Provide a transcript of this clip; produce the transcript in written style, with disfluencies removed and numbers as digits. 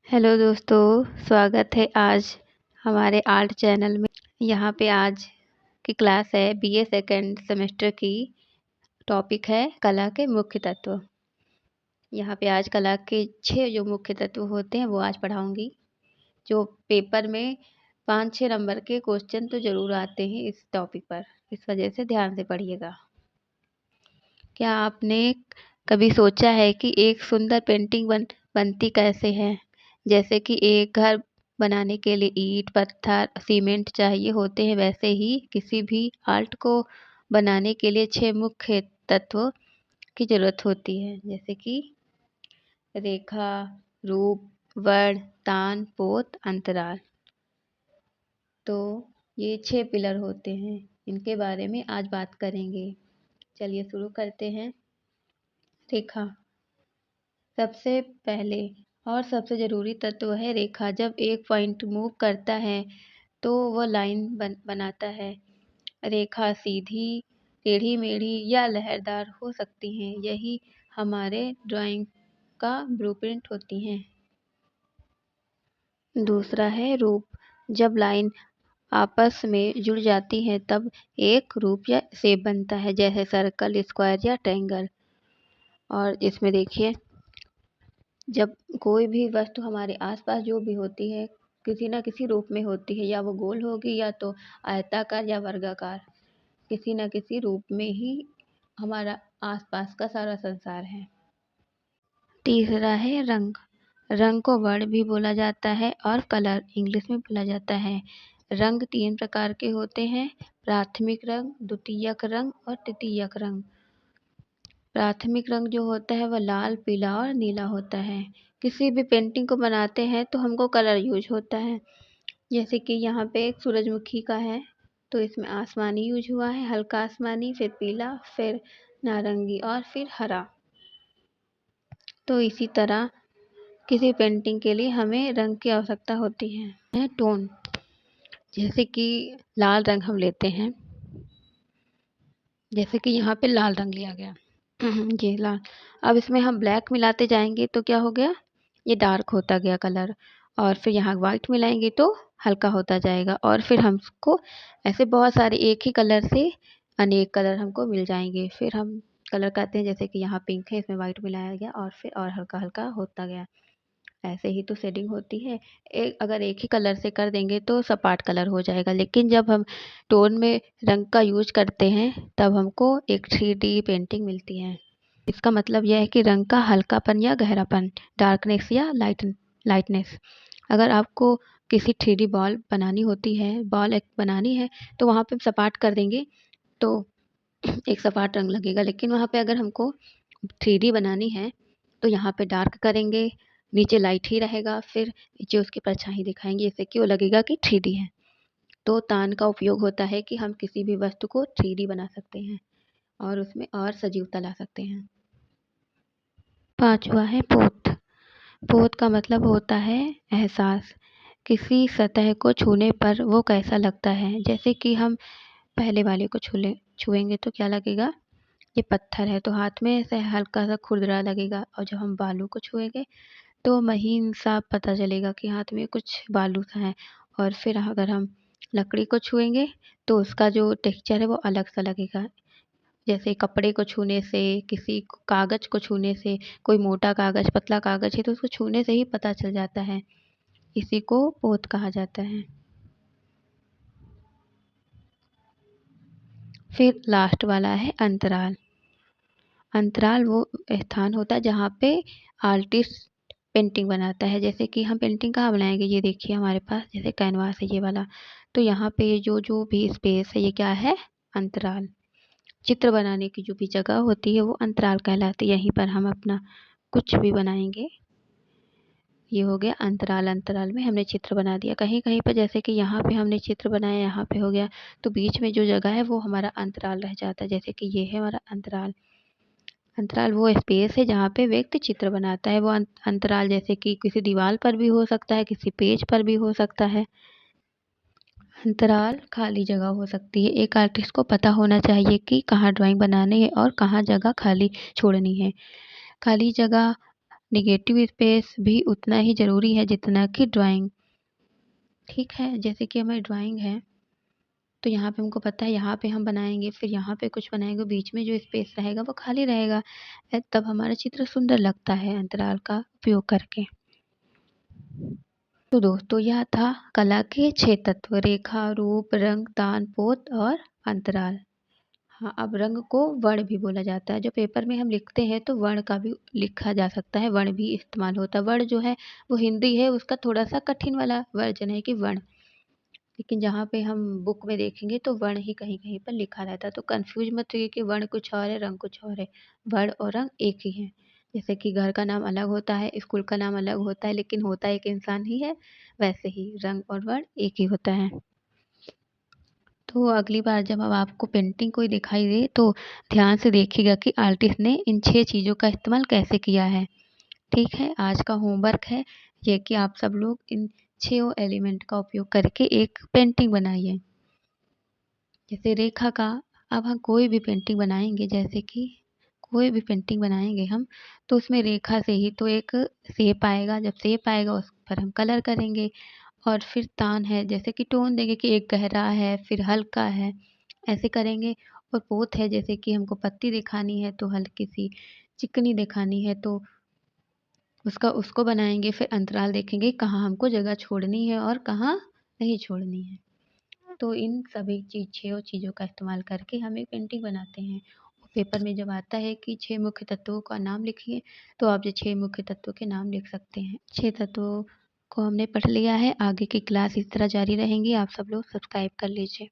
Hello दोस्तों, स्वागत है आज हमारे आर्ट चैनल में। यहाँ पे आज की क्लास है बीए सेकेंड सेमेस्टर की। टॉपिक है कला के मुख्य तत्व। यहाँ पे आज कला के 6 जो मुख्य तत्व होते हैं वो आज पढ़ाऊँगी। जो पेपर में 5-6 नंबर के क्वेश्चन तो ज़रूर आते हैं इस टॉपिक पर, इस वजह से ध्यान से पढ़िएगा। क्या आपने कभी सोचा है कि एक सुंदर पेंटिंग बनती कैसे है? जैसे कि एक घर बनाने के लिए ईंट, पत्थर, सीमेंट चाहिए होते हैं, वैसे ही किसी भी आर्ट को बनाने के लिए 6 मुख्य तत्वों की ज़रूरत होती है, जैसे कि रेखा, रूप, वर्ण, तान, पोत, अंतराल। तो ये 6 पिलर होते हैं, इनके बारे में आज बात करेंगे। चलिए शुरू करते हैं। रेखा सबसे पहले और सबसे ज़रूरी तत्व है रेखा। जब एक पॉइंट मूव करता है तो वह लाइन बनाता है। रेखा सीधी, टेढ़ी-मेढ़ी या लहरदार हो सकती हैं। यही हमारे ड्राइंग का ब्लूप्रिंट होती हैं। दूसरा है रूप। जब लाइन आपस में जुड़ जाती हैं तब एक रूप या शेप बनता है, जैसे सर्कल, स्क्वायर या ट्रायंगल। और इसमें देखिए, जब कोई भी वस्तु हमारे आसपास जो भी होती है किसी न किसी रूप में होती है, या वो गोल होगी या तो आयताकार या वर्गाकार, किसी न किसी रूप में ही हमारा आसपास का सारा संसार है। तीसरा है रंग। रंग को वर्ण भी बोला जाता है और कलर इंग्लिश में बोला जाता है। रंग 3 प्रकार के होते हैं: प्राथमिक रंग, द्वितीयक रंग और तृतीयक रंग। प्राथमिक रंग जो होता है वह लाल, पीला और नीला होता है। किसी भी पेंटिंग को बनाते हैं तो हमको कलर यूज होता है। जैसे कि यहाँ पे एक सूरजमुखी का है तो इसमें आसमानी यूज हुआ है, हल्का आसमानी, फिर पीला, फिर नारंगी और फिर हरा। तो इसी तरह किसी पेंटिंग के लिए हमें रंग की आवश्यकता होती है। टोन, जैसे कि लाल रंग हम लेते हैं, जैसे कि यहाँ पे लाल रंग लिया गया ये लाल। अब इसमें हम ब्लैक मिलाते जाएंगे तो क्या हो गया, ये डार्क होता गया कलर। और फिर यहाँ वाइट मिलाएंगे तो हल्का होता जाएगा। और फिर हमको ऐसे बहुत सारे एक ही कलर से अनेक कलर हमको मिल जाएंगे। फिर हम कलर करते हैं, जैसे कि यहाँ पिंक है, इसमें वाइट मिलाया गया और फिर और हल्का हल्का होता गया। ऐसे ही तो शेडिंग होती है। अगर एक ही कलर से कर देंगे तो सपाट कलर हो जाएगा, लेकिन जब हम टोन में रंग का यूज करते हैं तब हमको एक 3D पेंटिंग मिलती है। इसका मतलब यह है कि रंग का हल्कापन या गहरापन, डार्कनेस या लाइटनेस। अगर आपको किसी 3D बॉल बनानी होती है, बॉल एक बनानी है, तो वहाँ पे सपाट कर देंगे तो एक सपाट रंग लगेगा। लेकिन वहाँ पे अगर हमको 3D बनानी है तो यहाँ पे डार्क करेंगे, नीचे लाइट ही रहेगा, फिर नीचे उसकी परछाई दिखाएंगे, इससे कि वो लगेगा कि 3D है। तो तान का उपयोग होता है कि हम किसी भी वस्तु को 3D बना सकते हैं और उसमें और सजीवता ला सकते हैं। 5वां है पोत। पोत का मतलब होता है एहसास। किसी सतह को छूने पर वो कैसा लगता है। जैसे कि हम पहले वाले को छुएंगे तो क्या लगेगा, ये पत्थर है तो हाथ में ऐसे हल्का सा खुरदरा लगेगा। और जब हम बालू को छुएंगे तो महीन सा पता चलेगा कि हाथ में कुछ बालू सा है। और फिर अगर हम लकड़ी को छुएंगे तो उसका जो टेक्सचर है वो अलग सा लगेगा। जैसे कपड़े को छूने से, किसी कागज़ को छूने से, कोई मोटा कागज़, पतला कागज़ है तो उसको छूने से ही पता चल जाता है। इसी को पोत कहा जाता है। फिर लास्ट वाला है अंतराल। अंतराल वो स्थान होता है जहाँ पे आर्टिस्ट पेंटिंग बनाता है। जैसे कि हम पेंटिंग कहाँ बनाएंगे, ये देखिए हमारे पास जैसे कैनवास है ये वाला, तो यहाँ पे जो जो भी स्पेस है ये क्या है, अंतराल। चित्र बनाने की जो भी जगह होती है वो अंतराल कहलाती है। यहीं पर हम अपना कुछ भी बनाएंगे। ये हो गया अंतराल। अंतराल में हमने चित्र बना दिया। कहीं कहीं पर जैसे कि यहाँ पे हमने चित्र बनाया, यहाँ पे हो गया, तो बीच में जो जगह है वो हमारा अंतराल रह जाता है। जैसे कि ये है हमारा अंतराल। अंतराल वो स्पेस है जहाँ पे व्यक्ति चित्र बनाता है। वो अंतराल जैसे कि किसी दीवार पर भी हो सकता है, किसी पेज पर भी हो सकता है। अंतराल खाली जगह हो सकती है। एक आर्टिस्ट को पता होना चाहिए कि कहाँ ड्राइंग बनानी है और कहाँ जगह खाली छोड़नी है। खाली जगह नेगेटिव स्पेस भी उतना ही ज़रूरी है जितना कि ड्राइंग। ठीक है, जैसे कि हमारी ड्राइंग है, तो यहाँ पे हमको पता है यहाँ पे हम बनाएँगे, फिर यहाँ पे कुछ बनाएँगे, बीच में जो स्पेस रहेगा वो खाली रहेगा। तब हमारा चित्र सुंदर लगता है अंतराल का उपयोग करके। तो दोस्तों यह था कला के 6 तत्व: रेखा, रूप, रंग, तान, पोत और अंतराल। हाँ, अब रंग को वर्ण भी बोला जाता है। जो पेपर में हम लिखते हैं तो वर्ण का भी लिखा जा सकता है, वर्ण भी इस्तेमाल होता है। वर्ण जो है वो हिंदी है, उसका थोड़ा-सा कठिन वाला वर्जन है कि वर्ण। लेकिन जहाँ पे हम बुक में देखेंगे तो वर्ण ही कहीं-कहीं पर लिखा रहता है। तो कन्फ्यूज़ मत होइए कि वर्ण कुछ और है, रंग कुछ और है। वर्ण और रंग एक ही है। जैसे कि घर का नाम अलग होता है, स्कूल का नाम अलग होता है, लेकिन होता एक इंसान ही है, वैसे ही रंग और वर्ण एक ही होता है। तो अगली बार जब अब आपको पेंटिंग कोई दिखाई दे तो ध्यान से देखिएगा कि आर्टिस्ट ने इन 6 चीज़ों का इस्तेमाल कैसे किया है। ठीक है, आज का होमवर्क है ये कि आप सब लोग इन 6 एलिमेंट का उपयोग करके एक पेंटिंग बनाइए। जैसे रेखा का, अब हम कोई भी पेंटिंग बनाएँगे, जैसे कि कोई भी पेंटिंग बनाएँगे हम, तो उसमें रेखा से ही तो एक शेप आएगा, जब शेप आएगा उस पर हम कलर करेंगे। और फिर तान है, जैसे कि टोन देंगे कि एक गहरा है, फिर हल्का है, ऐसे करेंगे। और पोत है, जैसे कि हमको पत्ती दिखानी है तो हल्की-सी चिकनी दिखानी है तो उसका उसको बनाएँगे। फिर अंतराल देखेंगे कहाँ हमको जगह छोड़नी है और कहाँ नहीं छोड़नी है। तो इन सभी छेओ चीज़ों का इस्तेमाल करके हम एक पेंटिंग बनाते हैं। और पेपर में जब आता है कि 6 मुख्य तत्वों का नाम लिखिए, तो आप ये 6 मुख्य तत्वों के नाम लिख सकते हैं। 6 तत्वों को हमने पढ़ लिया है, आगे की क्लास इस तरह जारी रहेंगी, आप सब लोग सब्सक्राइब कर लीजिए।